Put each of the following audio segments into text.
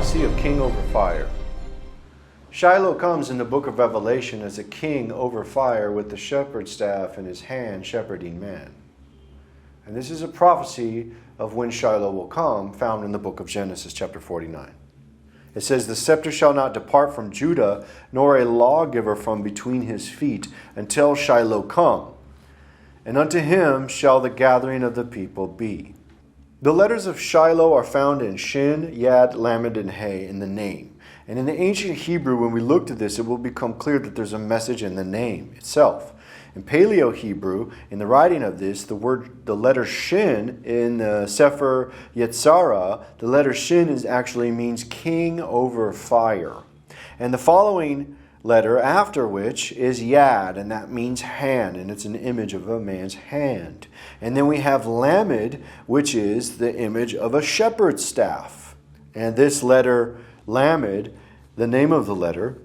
prophecy of king over fire. Shiloh comes in the book of Revelation as a king over fire with the shepherd's staff in his hand shepherding man. And this is a prophecy of when Shiloh will come, found in the book of Genesis chapter 49. It says, "The scepter shall not depart from Judah, nor a lawgiver from between his feet, until Shiloh come. And unto him shall the gathering of the people be." The letters of Shiloh are found in Shin, Yad, Lamed, and He in the name. And in the ancient Hebrew, when we looked at this, it will become clear that there's a message in the name itself. In Paleo-Hebrew, in the writing of this, the letter Shin in Sefer Yetzirah, the letter Shin actually means king over fire. And the following letter after which is Yad, and that means hand, and it's an image of a man's hand. And then we have Lamed, which is the image of a shepherd's staff. And this letter, Lamed, the name of the letter,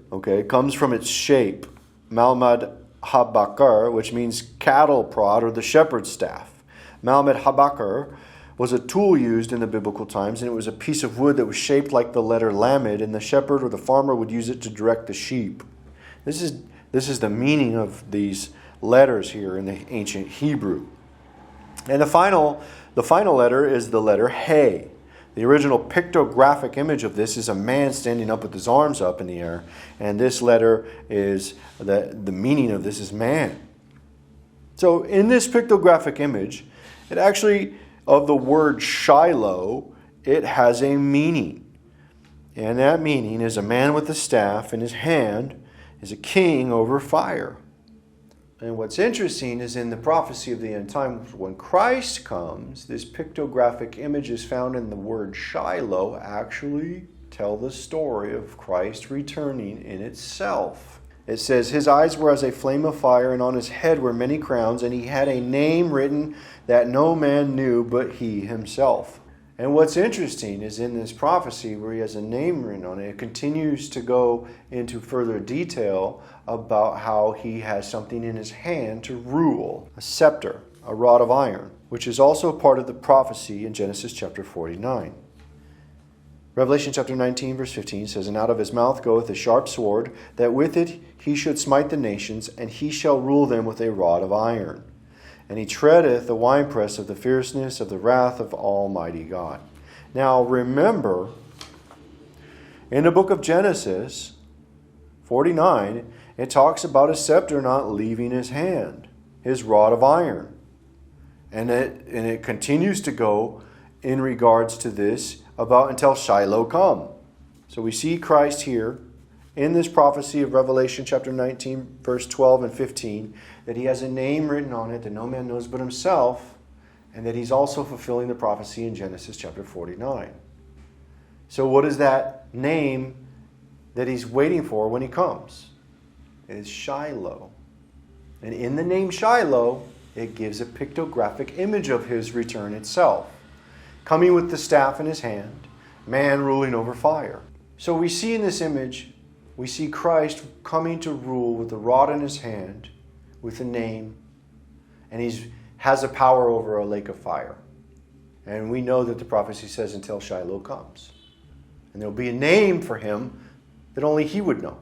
comes from its shape, Malmad Habakar, which means cattle prod or the shepherd's staff. Malmad Habakar was a tool used in the biblical times, and it was a piece of wood that was shaped like the letter Lamed, and the shepherd or the farmer would use it to direct the sheep. This is the meaning of these letters here in the ancient Hebrew. And the final letter is the letter He. The original pictographic image of this is a man standing up with his arms up in the air, and this letter is, the meaning of this is man. So in this pictographic image, it actually, of the word Shiloh, it has a meaning. And that meaning is a man with a staff in his hand is a king over fire. And what's interesting is in the prophecy of the end times, when Christ comes, this pictographic image is found in the word Shiloh actually tell the story of Christ returning in itself. It says, "His eyes were as a flame of fire, and on his head were many crowns, and he had a name written that no man knew but he himself." And what's interesting is in this prophecy where he has a name written on it, it continues to go into further detail about how he has something in his hand to rule, a scepter, a rod of iron, which is also part of the prophecy in Genesis chapter 49. Revelation chapter 19 verse 15 says, "And out of his mouth goeth a sharp sword, that with it he should smite the nations, and he shall rule them with a rod of iron. And he treadeth the winepress of the fierceness of the wrath of Almighty God." Now remember, in the book of Genesis 49, it talks about a scepter not leaving his hand, his rod of iron. And it continues to go in regards to this about until Shiloh come. So we see Christ here in this prophecy of Revelation chapter 19, verse 12 and 15, that he has a name written on it that no man knows but himself, and that he's also fulfilling the prophecy in Genesis chapter 49. So what is that name that he's waiting for when he comes? It is Shiloh. And in the name Shiloh, it gives a pictographic image of his return itself. Coming with the staff in his hand, man ruling over fire. So we see in this image, we see Christ coming to rule with the rod in his hand, with a name, and he has a power over a lake of fire. And we know that the prophecy says until Shiloh comes. And there'll be a name for him that only he would know.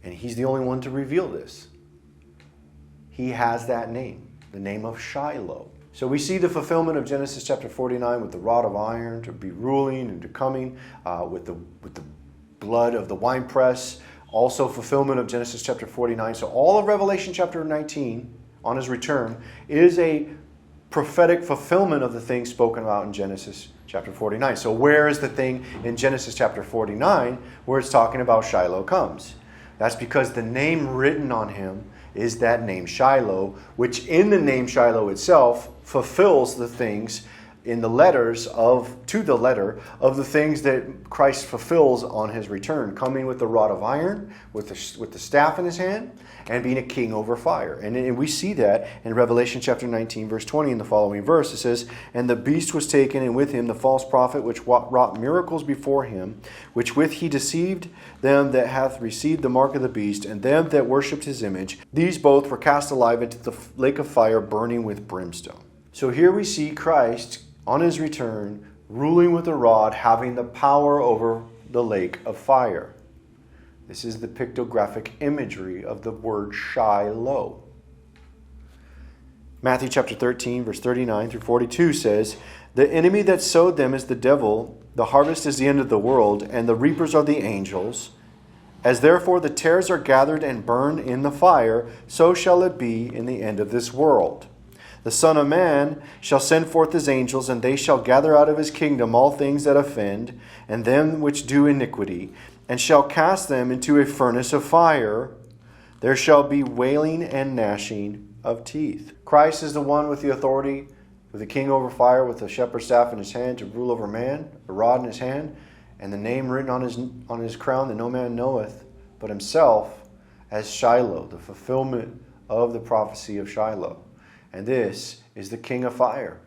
And he's the only one to reveal this. He has that name, the name of Shiloh. So we see the fulfillment of Genesis chapter 49 with the rod of iron to be ruling and to coming with the blood of the winepress. Also fulfillment of Genesis chapter 49. So all of Revelation chapter 19 on his return is a prophetic fulfillment of the things spoken about in Genesis chapter 49. So where is the thing in Genesis chapter 49 where it's talking about Shiloh comes? That's because the name written on him is that name Shiloh, which in the name Shiloh itself fulfills the things in the letters to the letter of the things that Christ fulfills on his return, coming with the rod of iron, with the staff in his hand, and being a king over fire. And we see that in Revelation chapter 19, verse 20, in the following verse. It says, "And the beast was taken, and with him the false prophet, which wrought miracles before him, which with he deceived them that hath received the mark of the beast, and them that worshipped his image. These both were cast alive into the lake of fire, burning with brimstone." So here we see Christ on his return ruling with a rod, having the power over the lake of fire. This is the pictographic imagery of the word Shiloh. Matthew chapter 13, verse 39 through 42 says, "The enemy that sowed them is the devil, the harvest is the end of the world, and the reapers are the angels. As therefore the tares are gathered and burned in the fire, so shall it be in the end of this world. The Son of Man shall send forth his angels, and they shall gather out of his kingdom all things that offend, and them which do iniquity, and shall cast them into a furnace of fire. There shall be wailing and gnashing of teeth." Christ is the one with the authority, with the king over fire, with a shepherd's staff in his hand to rule over man, a rod in his hand, and the name written on his crown that no man knoweth but himself, as Shiloh, the fulfillment of the prophecy of Shiloh. And this is the king of fire.